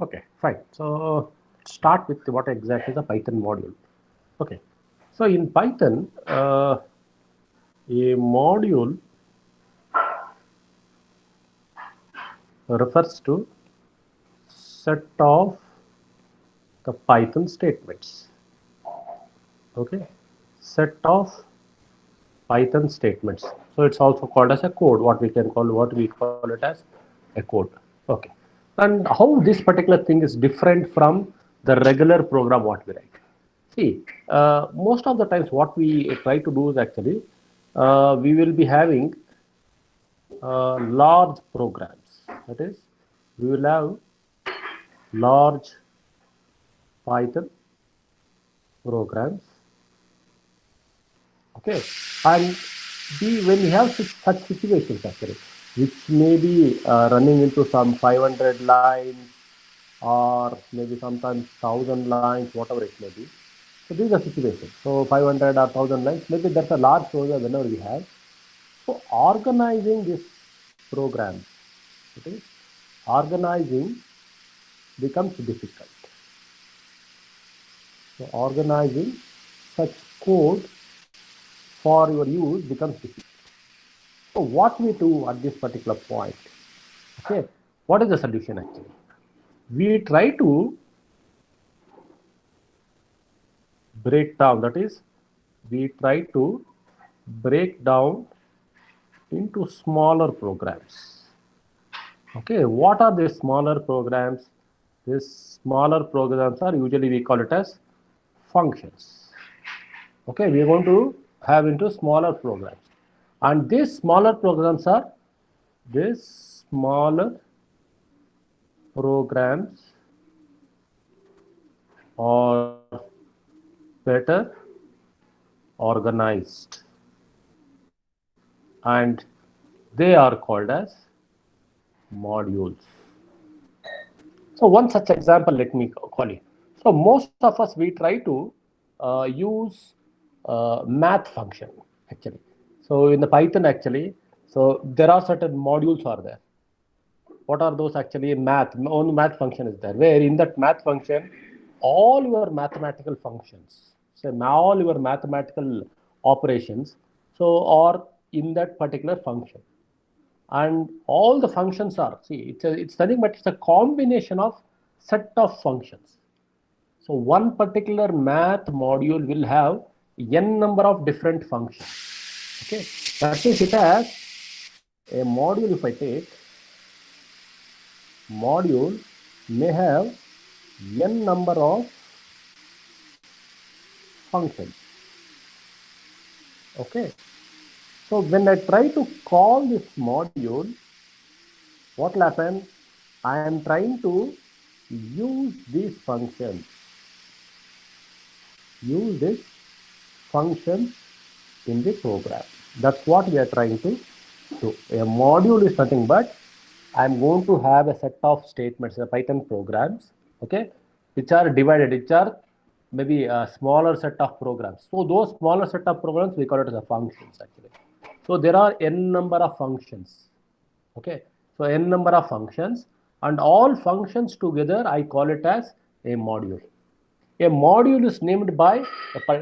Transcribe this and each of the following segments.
Okay, fine. So start with what exactly the Python module. Okay, so in Python, a module refers to set of the Python statements. Okay, set of Python statements. So it's also called as a code. What we call it as a code. Okay, and how this particular thing is different from the regular program what we write. See, most of the times what we try to do is actually we will be having large programs. That is, we will have large Python programs. Okay, and when we have such situations actually, which may be running into some 500 lines or maybe sometimes 1,000 lines, whatever it may be. So this is the situation. So 500 or 1,000 lines, maybe that's a large program whenever we have. So organizing this program, okay, organizing becomes difficult. So organizing such code for your use becomes difficult. So what we do at this particular point, okay, what is the solution actually? We try to break down, that is, we try to break down into smaller programs. Okay, what are these smaller programs? These smaller programs are usually we call it as functions. Okay, we are going to have into smaller programs, and these smaller programs are these smaller programs are better organized, and they are called as modules. So one such example, let me call you. So most of us, we try to use math function actually. So in the Python actually, so there are certain modules are there. What are those actually? Math, only math function is there, where in that math function, all your mathematical functions, say all your mathematical operations, so are in that particular function. And all the functions are, see, it's nothing but it's a combination of set of functions. So one particular math module will have n number of different functions. Okay, that means it has a module. If I take module, may have n number of functions. Okay, so when I try to call this module, what will happen? I am trying to use these functions, use this functions in the program. That's what we are trying to do. A module is nothing but I'm going to have a set of statements, Python programs, okay, which are divided, which are maybe a smaller set of programs. So those smaller set of programs, we call it as a functions actually. So there are n number of functions, okay. So n number of functions, and all functions together, I call it as a module. A module is named by,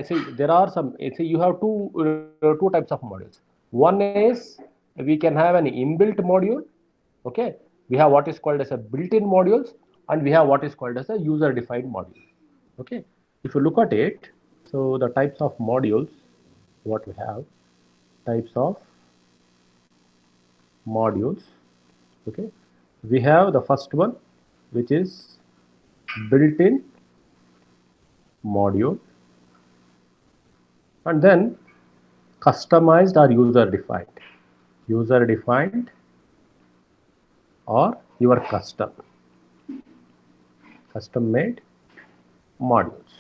see, there are some, see, you have two types of modules. One is we can have an inbuilt module, okay. We have what is called as a built-in modules, and we have what is called as a user-defined module, okay. If you look at it, so the types of modules, what we have, types of modules, okay. We have the first one, which is built-in module, and then customized or user defined or your custom made modules.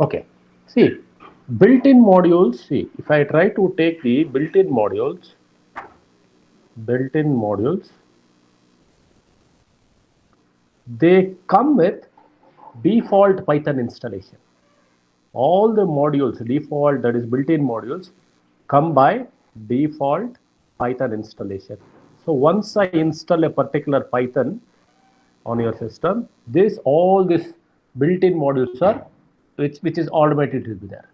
Okay, see, built-in modules, see, if I try to take the built-in modules, they come with default Python installation. All the modules default, that is built-in modules, come by default Python installation. So once I install a particular Python on your system, all these built-in modules are which is automated to be there.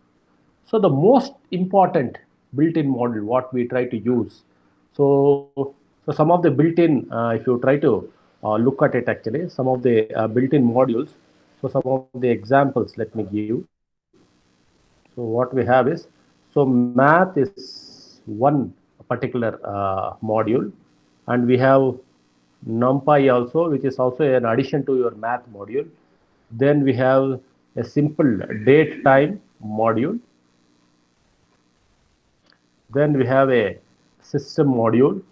So the most important built-in module what we try to use. So some of the built-in, if you try to look at it actually, some of the built-in modules. So some of the examples let me give. So what we have is, so math is one particular module, and we have NumPy also, which is also an addition to your math module. Then we have a simple date time module. Then we have a system module.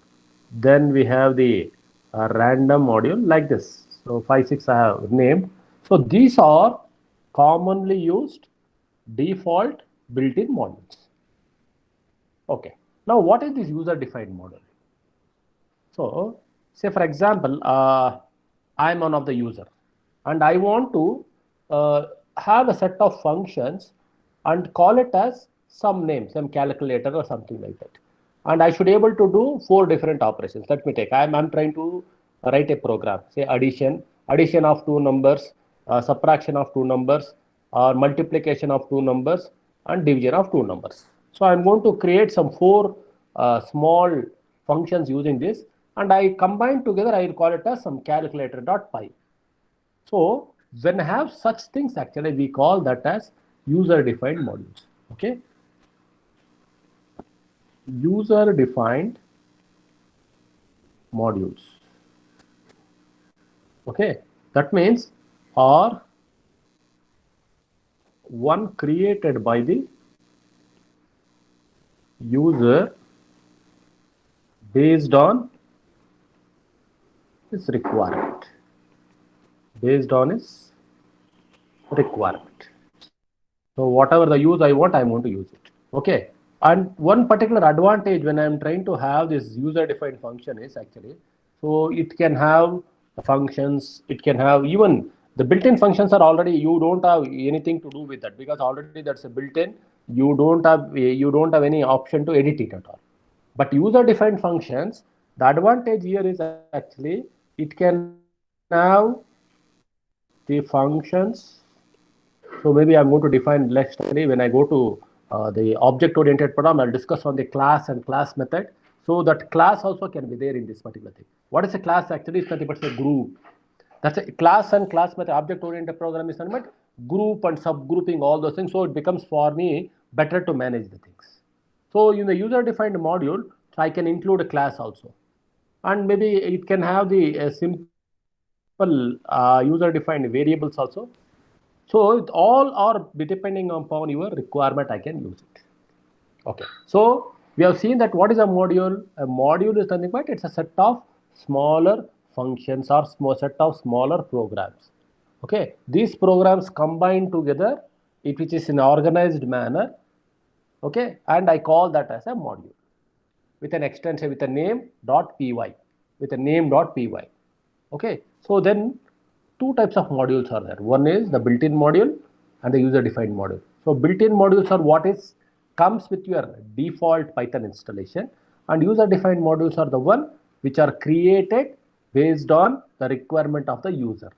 Then we have the random module like this. So 5, 6 I have named. So these are commonly used default built-in modules. Okay. Now what is this user-defined module? So say for example, I'm one of the user and I want to have a set of functions and call it as some name, some calculator or something like that. And I should be able to do 4 different operations. Let me take, I'm trying to write a program, say addition of 2 numbers, subtraction of 2 numbers, or multiplication of 2 numbers, and division of 2 numbers. So I'm going to create some 4 small functions using this, and I combine together, I will call it as some calculator.py. So when I have such things, actually we call that as user defined modules. Okay, user defined modules. Okay, that means are one created by the user based on its requirement. Based on its requirement. So whatever the use I want, I'm going to use it. Okay. And one particular advantage when I'm trying to have this user defined function is actually, so it can have functions, it can have even the built-in functions are already, you don't have anything to do with that because already that's a built-in, you don't have any option to edit it at all. But user defined functions, the advantage here is actually it can have the functions. So maybe I'm going to define next when I go to the object-oriented program. I'll discuss on the class and class method. So that class also can be there in this particular thing. What is a class actually? It's nothing but a group. That's a class and class method. Object-oriented program is nothing but group and subgrouping all those things. So it becomes for me better to manage the things. So in the user-defined module, I can include a class also, and maybe it can have the simple user-defined variables also. So it all are depending upon your requirement, I can use it. Okay. So we have seen that what is a module? A module is nothing but it's a set of smaller functions or small set of smaller programs. Okay. These programs combine together, which is in organized manner. Okay. And I call that as a module with an extension with a name.py, with a name.py. Okay. So then two types of modules are there. One is the built-in module and the user-defined module. So built-in modules are what is comes with your default Python installation, and user-defined modules are the one which are created based on the requirement of the user.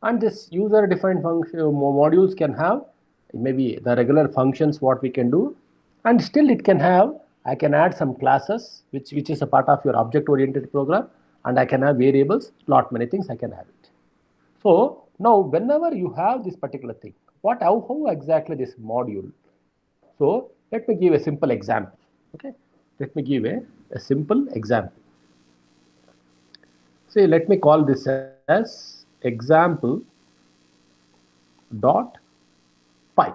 And this user-defined function modules can have maybe the regular functions what we can do, and still it can have, I can add some classes which is a part of your object-oriented program, and I can have variables, lot many things I can have it. So now whenever you have this particular thing, how exactly this module? So let me give a simple example. Okay, let me give a simple example. Say let me call this as example dot py.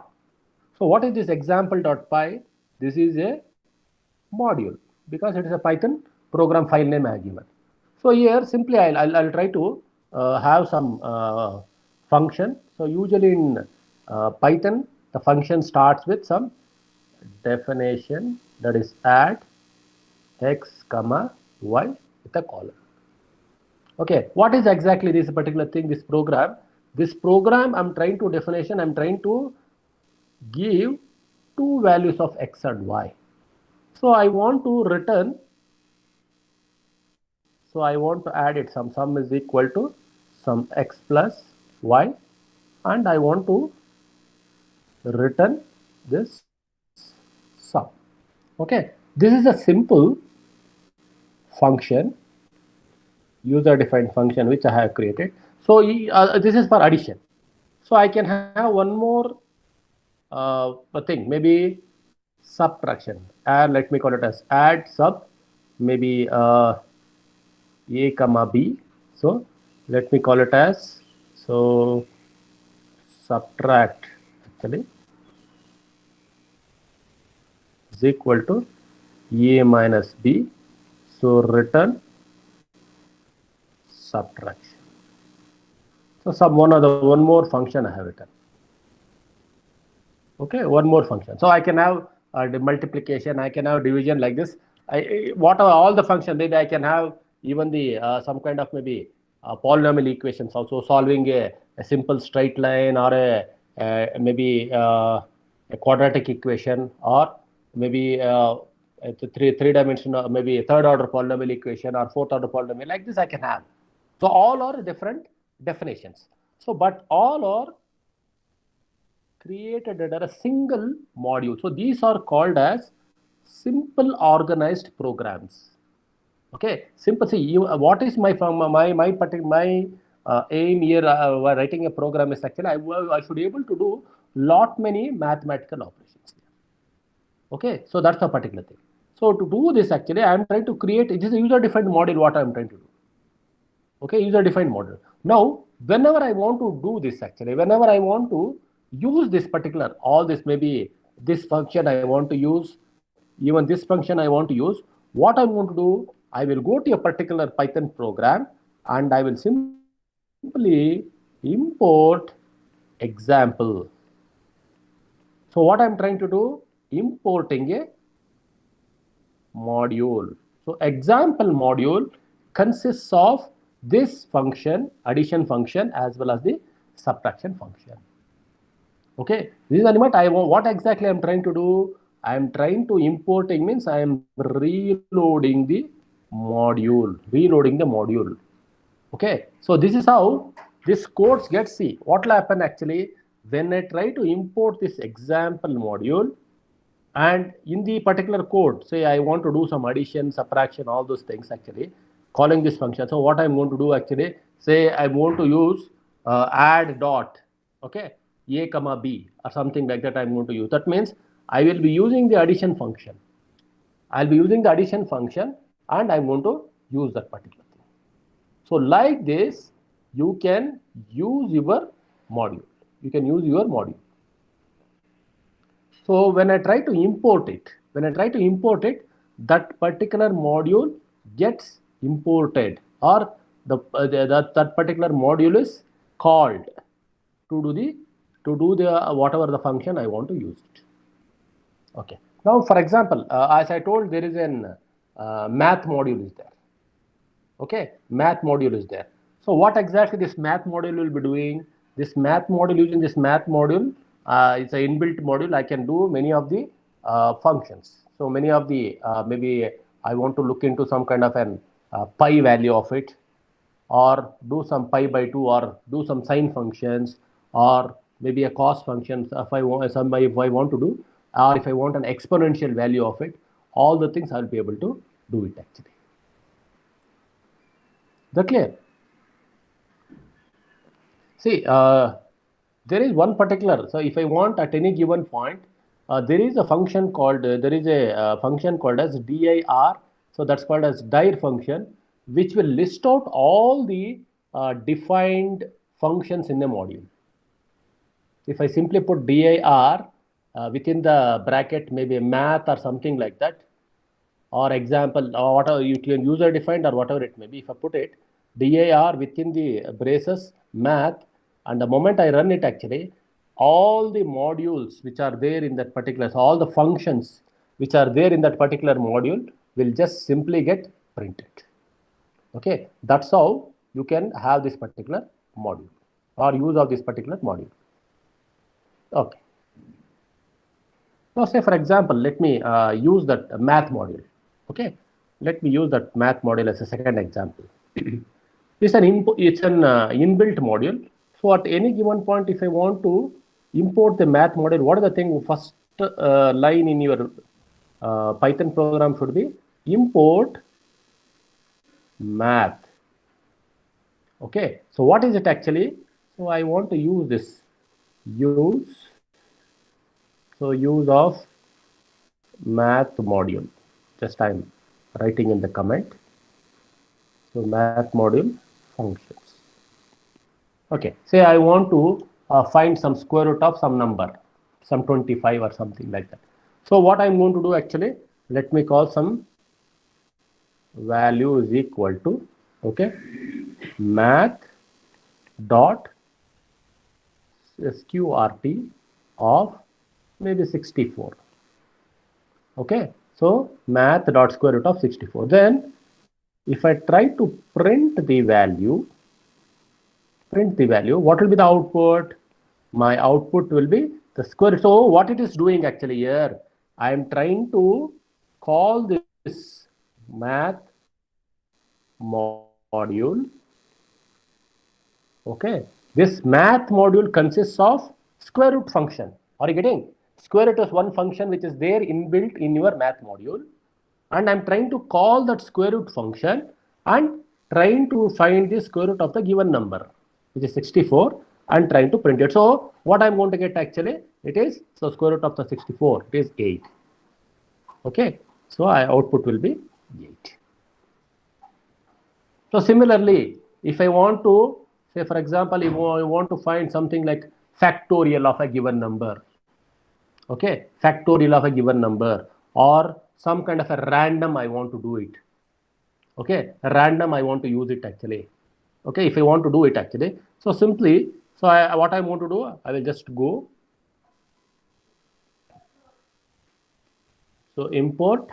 So what is this example dot py? This is a module because it is a Python program file name I have given. So here simply I'll try to have some function. So usually in Python the function starts with some definition, that is add x comma y with a colon. Okay, what is exactly this particular thing, this program? This program I'm trying to definition, I'm trying to give two values of x and y. So I want to return So I want to add it. Sum is equal to some x plus y, and I want to return this sum. Okay, this is a simple function, user defined function, which I have created. So this is for addition. So I can have one more thing, maybe subtraction, and let me call it as add sub, maybe a comma b. So let me call it as, so subtract actually is equal to a minus b. So return subtraction. So some one more function I have written. Okay, one more function. So I can have the multiplication, I can have division like this. What are all the functions? Maybe I can have even the some kind of maybe polynomial equations also, solving a simple straight line, or maybe a quadratic equation, or maybe a three dimensional, maybe a third order polynomial equation, or fourth order polynomial, like this I can have. So all are different definitions. So but all are created under a single module. So these are called as simple organized programs. Okay, simple. See, what is my aim here while writing a program is actually I should be able to do lot many mathematical operations. Okay, so that's the particular thing. So to do this, actually, I am trying to create. It is a user-defined model. What I am trying to do. Okay, user defined model. Now whenever I want to do this, actually whenever I want to use this particular, all this, maybe this function I want to use, even this function I want to use, what I'm going to do, I will go to a particular Python program and I will simply import example. So what I'm trying to do, importing a module. So example module consists of this function, addition function, as well as the subtraction function. Okay, this is what I want. What exactly I'm trying to do? I am trying to importing, means I am reloading the module. Okay, so this is how this codes get. See what will happen actually when I try to import this example module. And in the particular code, say I want to do some addition, subtraction, all those things, actually calling this function. So what I'm going to do, actually, say I want to use add dot, okay, a comma b or something like that I'm going to use. That means I will be using the addition function. I'll be using the addition function and I'm going to use that particular thing. So like this, you can use your module. You can use your module. So when I try to import it, that particular module gets imported, or that particular module is called to do the whatever the function I want to use it. Okay. Now, for example, as I told, there is an math module is there. Okay, math module is there. So what exactly this math module will be doing? This math module, using this math module, it's an inbuilt module. I can do many of the functions. So many of the maybe I want to look into some kind of an pi value of it, or do some pi by 2, or do some sine functions, or maybe a cos function if I want to do, or if I want an exponential value of it, all the things I'll be able to do it actually. That clear? See, there is one particular. So if I want at any given point, there is a function called function called as dir. So that's called as dir function, which will list out all the defined functions in the module. If I simply put dir within the bracket, maybe math or something like that, or example, or whatever you can user defined or whatever it may be. If I put it dir within the braces math, and the moment I run it, actually all the modules which are there in that particular, so all the functions which are there in that particular module will just simply get printed. Okay, that's how you can have this particular module or use of this particular module. Okay, now say for example, let me use that math module. Okay, let me use that math module as a second example. It's an inbuilt module. So at any given point, if I want to import the math module, what is the thing? First line in your Python program should be import math. Okay, so what is it actually? So I want to use this use of math module. Just I'm writing in the comment. So math module functions. Okay, say I want to find some square root of some number, some 25 or something like that. So what I'm going to do actually, let me call some value is equal to, okay, math dot sqrt of maybe 64. Okay, so math dot square root of 64. Then if I try to print the value, what will be the output? My output will be the square. So what it is doing actually here, I am trying to call this math module. Okay, this math module consists of square root function. Are you getting? Square root is one function which is there inbuilt in your math module, and I'm trying to call that square root function and trying to find the square root of the given number, which is 64, and trying to print it. So what I'm going to get actually, it is, so square root of the 64, it is 8. Okay, so output will be 8. So similarly, if I want to say, for example, if I want to find something like factorial of a given number, okay, factorial of a given number, or some kind of a random, I want to do it. Okay, random, I want to use it actually. Okay, if I want to do it actually, so simply, so what I want to do, I will just go. So import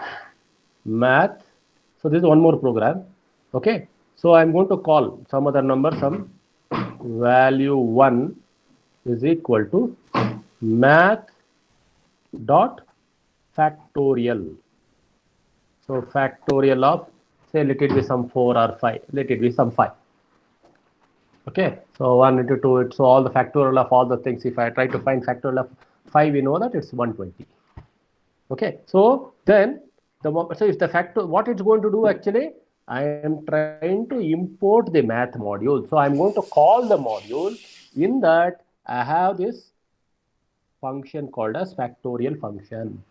math. So this is one more program. Okay, so I'm going to call some other number, some value 1 is equal to math dot factorial. So factorial of, say, let it be some 4 or 5, let it be some 5. Okay, so 1 into 2, so all the factorial of all the things, if I try to find factorial of 5, we know that it's 120. Okay, so then so if the factor, what it's going to do actually, I am trying to import the math module. So I'm going to call the module. In that, I have this function called as factorial function.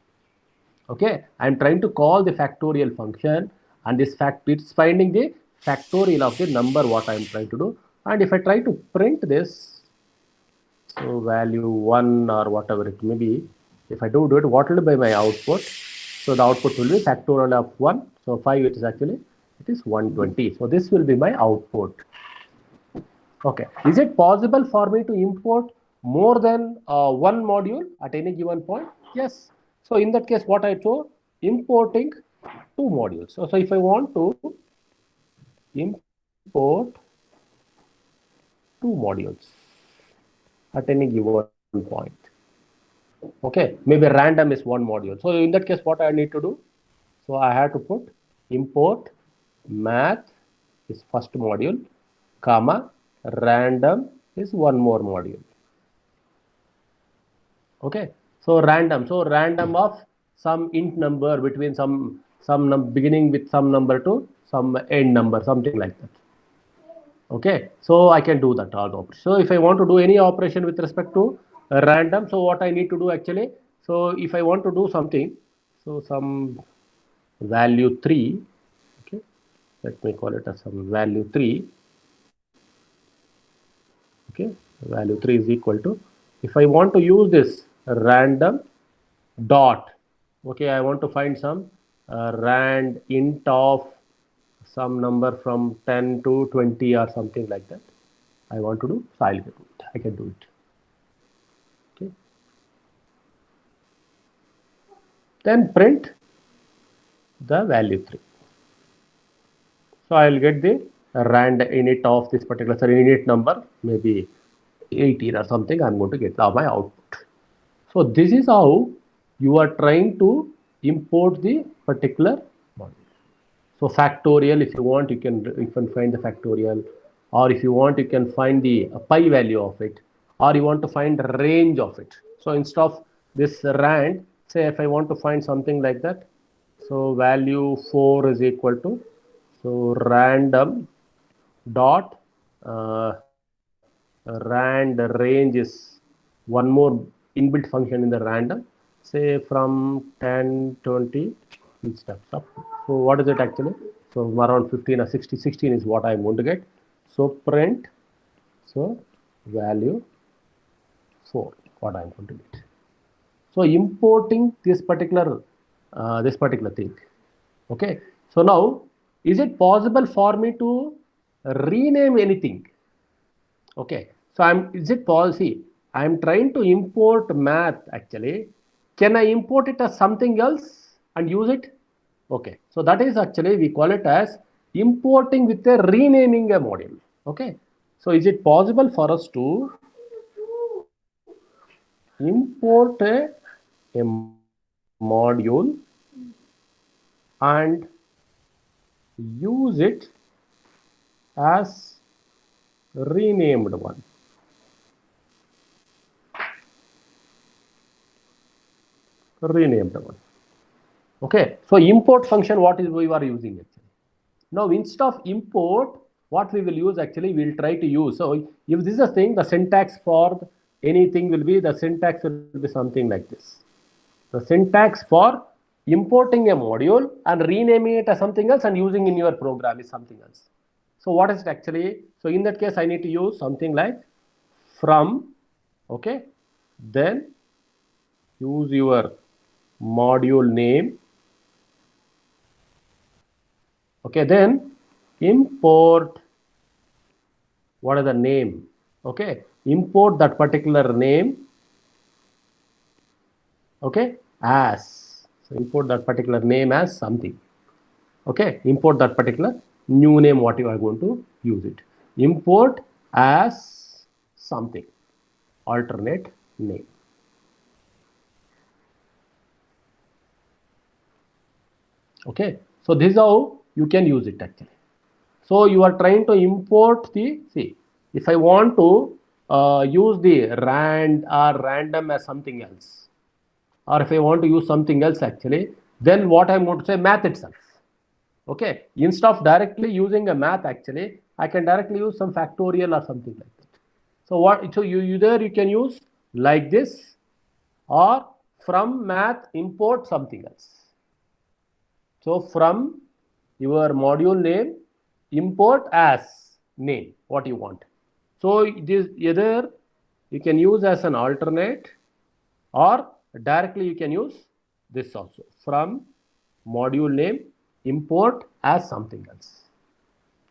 Okay, I'm trying to call the factorial function, and this it's finding the factorial of the number what I'm trying to do. And if I try to print this, so value 1 or whatever it may be, if I do it, what will be my output? So the output will be factorial of 1. So 5, it is actually, it is 120. So this will be my output. Okay, is it possible for me to import more than one module at any given point? Yes. So in that case, what I do, importing 2 modules. So if I want to import 2 modules at any given point. Okay, maybe random is one module. So in that case, what I need to do? So I have to put import math is first module, comma, random is one more module. Okay, so random of some int number between some beginning with some number to some end number, something like that. Okay, so I can do that all operation. So if I want to do any operation with respect to random, so what I need to do actually, so if I want to do something, so some value 3, okay, let me call it as some value 3. Okay, value 3 is equal to, if I want to use this random dot, okay, I want to find some rand int of some number from 10 to 20 or something like that. I want to do, so I'll do it. I can do it. Okay. Then print the value 3. So I'll get the rand init of this particular init number, maybe 18 or something. I'm going to get my output. So this is how you are trying to import the particular module. So factorial, if you want, you can find the factorial, or if you want, you can find the pi value of it, or you want to find the range of it. So instead of this rand, say if I want to find something like that, so value 4 is equal to, so random dot rand range is one more inbuilt function in the random, say from 10, 20, it steps up. So what is it actually? So around 15 or 60, 16 is what I'm going to get. So print, so value 4, what I'm going to get. So importing this particular thing. Okay. So now, is it possible for me to rename anything? Okay. So is it policy? I'm trying to import math actually. Can I import it as something else and use it? Okay. So that is actually, we call it as importing with a renaming a module. Okay. So is it possible for us to import a module and use it as renamed one? Renamed one. Okay. So import function, what is we are using actually? Now instead of import, what we will use actually, we will try to use. So if this is a thing, the syntax for anything will be, the syntax will be something like this. The syntax for importing a module and renaming it as something else and using in your program is something else. So what is it actually? So in that case, I need to use something like from, okay, then use your module name, okay, then import, what is the name? Okay, import that particular name, okay, as, so import that particular name as something. Okay, import that particular new name, what you are going to use it. Import as something, alternate name. Okay, so this is how you can use it actually. So you are trying to import the, see, if I want to use the rand or random as something else, or if I want to use something else actually, then what I'm going to say, math itself. Okay, instead of directly using a math actually, I can directly use some factorial or something like that. So what, so you there you can use like this, or from math import something else. So from your module name, import as name, what you want. So this either you can use as an alternate, or directly you can use this also, from module name import as something else.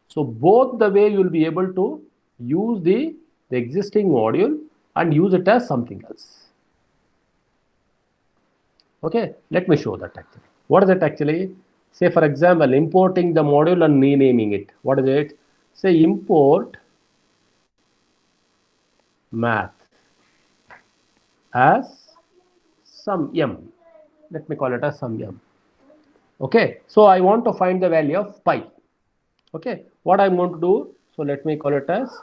So both the way you will be able to use the existing module and use it as something else. Okay, let me show that actually. What is it actually? Say for example, importing the module and renaming it. What is it? Say import math as some m. Let me call it as some m. Okay, so I want to find the value of pi. Okay, what I'm going to do, so let me call it as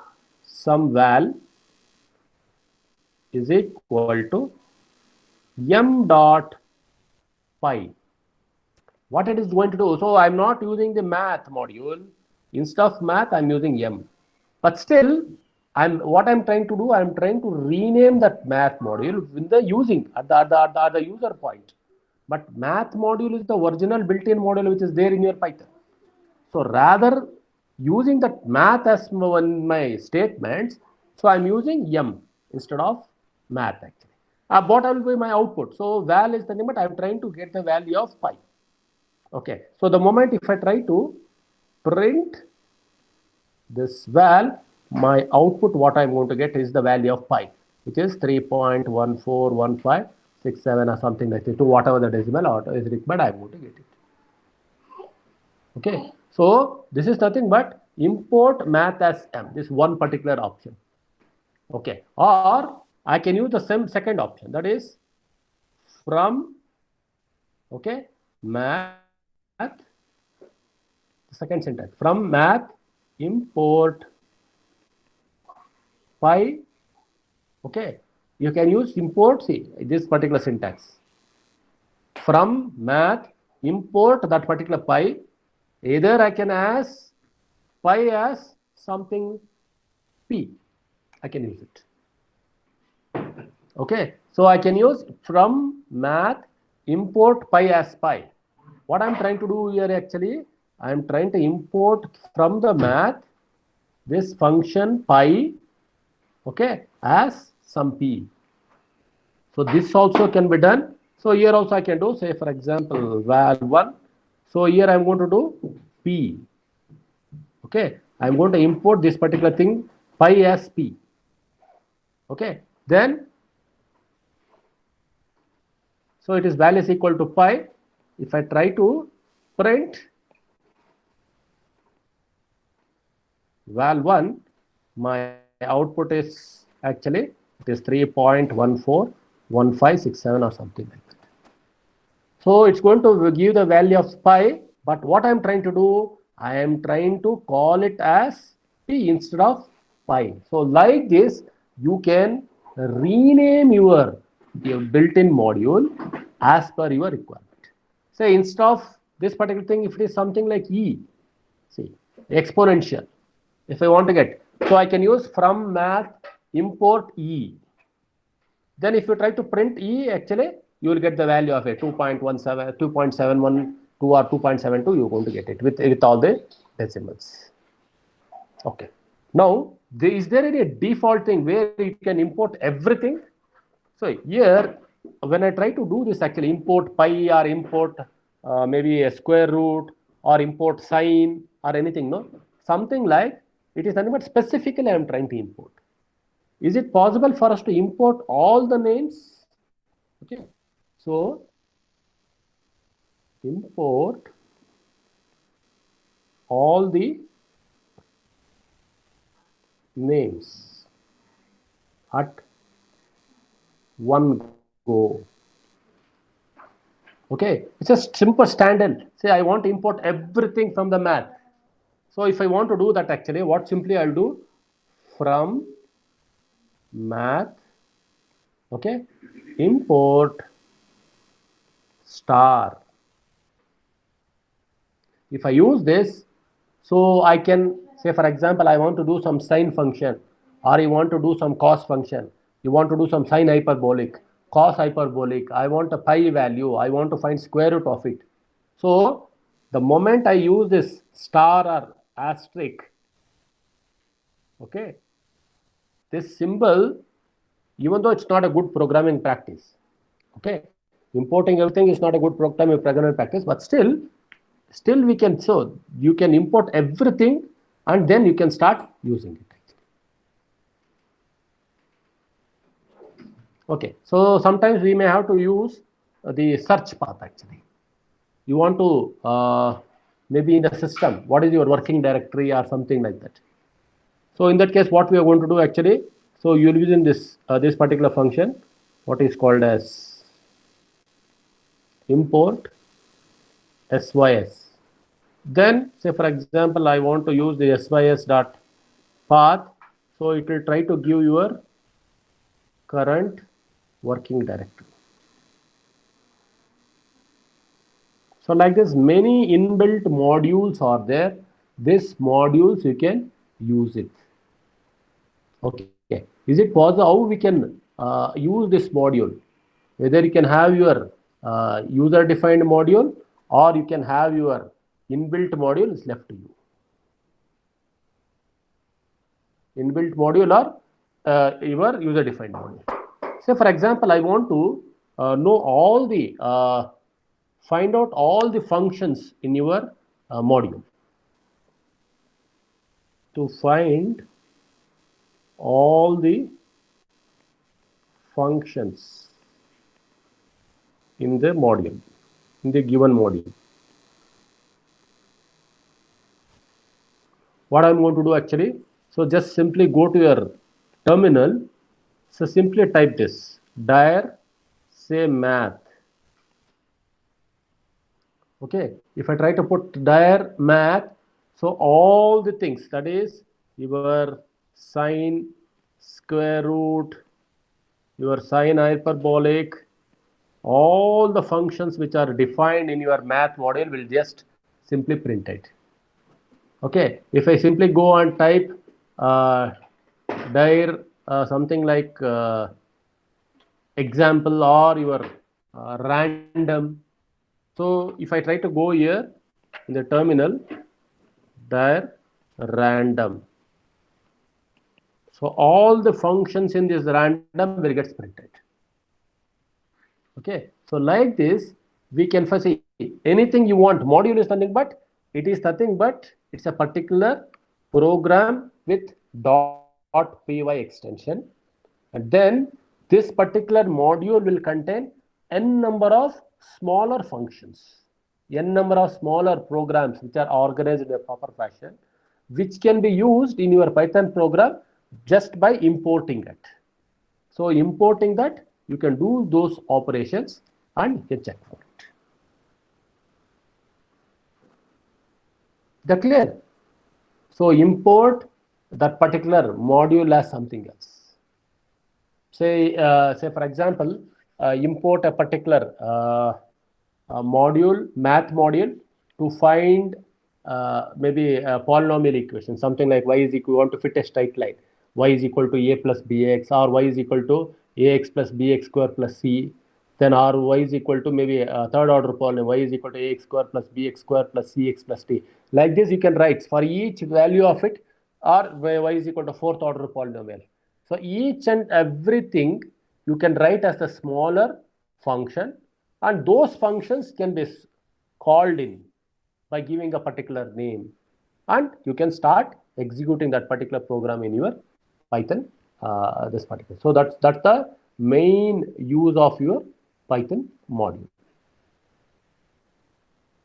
some val is equal to m dot pi. What it is going to do, so I'm not using the math module. Instead of math, I'm using m. But still, what I'm trying to do, I'm trying to rename that math module with the using at the user point. But math module is the original built-in module which is there in your Python. So rather using that math as my statements, so I'm using m instead of math actually. What will be my output? So val is the name, but I'm trying to get the value of pi. Okay, so the moment if I try to print this val, my output, what I'm going to get is the value of pi, which is 3.141567 or something like that, to whatever the decimal or is required, I'm going to get it. Okay, so this is nothing but import math as m, this one particular option. Okay, or I can use the same second option, that is from, okay, math second syntax, from math import pi. Okay, you can use import, see this particular syntax, from math import that particular pi. Either I can ask pi as something p, I can use it. Okay, so I can use from math import pi as pi. What I'm trying to do here, actually I'm trying to import from the math this function pi, okay, as some p. So this also can be done. So here also I can do, say for example val1. So here I'm going to do p. Okay, I'm going to import this particular thing pi as p. Okay, then so it is value is equal to pi. If I try to print val1, my output is actually it is 3.141567 or something like that. So it's going to give the value of pi, but what I'm trying to do, I am trying to call it as p instead of pi. So like this, you can rename your built-in module as per your requirement. Say instead of this particular thing, if it is something like e, see exponential, if I want to get, so I can use from math import e. Then if you try to print e, actually you will get the value of a 2.17, 2.712 or 2.72. You're going to get it with all the decimals. Okay. Now, is there any default thing where you can import everything? So here, when I try to do this, actually import pi or import maybe a square root or import sine or anything, no, something like it is nothing but specifically I am trying to import. Is it possible for us to import all the names? Okay, so import all the names at one go. Okay, it's a simple standard. Say I want to import everything from the math. So if I want to do that, actually what simply I'll do, from math, okay, import star. If I use this, so I can say for example I want to do some sine function, or you want to do some cos function, you want to do some sine hyperbolic, cos hyperbolic, I want a pi value, I want to find square root of it. So the moment I use this star or asterisk, okay, this symbol, even though it's not a good programming practice, okay, importing everything is not a good programming practice, but still we can, so you can import everything and then you can start using it. Okay, so sometimes we may have to use the search path. Actually you want to maybe in the system, what is your working directory or something like that. So in that case, what we are going to do actually, so you will use in this this particular function, what is called as import sys. Then say for example I want to use the sys dot path, so it will try to give your current working directory. So like this, many inbuilt modules are there. These modules you can use it. Okay, is it possible how we can use this module? Whether you can have your user defined module or you can have your inbuilt module is left to you. Inbuilt module or your user defined module. Say for example I want to know all the find out all the functions in your module. To find all the functions in the module, in the given module, what I'm going to do actually, so just simply go to your terminal, so simply type this dir say math. Okay, if I try to put dir math, So all the things, that is your sine, square root, your sine hyperbolic, all the functions which are defined in your math module will just simply print it. Okay, if I simply go and type dir something like example or your random. So if I try to go here in the terminal, dir random. So all the functions in this random will get printed. Okay, so like this we can see anything you want. Module is nothing but it's a particular program with .py extension, and then this particular module will contain n number of smaller functions, n number of smaller programs which are organized in a proper fashion, which can be used in your Python program just by importing it. So importing that, you can do those operations and you can check for it. That clear? So import that particular module as something else. Say for example, import a particular module, math module, to find maybe a polynomial equation, something like y is equal, you want to fit a straight line, y is equal to a plus bx, or y is equal to ax plus bx square plus c, then or y is equal to maybe a third order polynomial, y is equal to ax square plus bx square plus cx plus t. Like this you can write for each value of it, or y is equal to fourth order polynomial. So each and everything you can write as a smaller function, and those functions can be called in by giving a particular name, and you can start executing that particular program in your Python. This particular. So that's the main use of your Python module.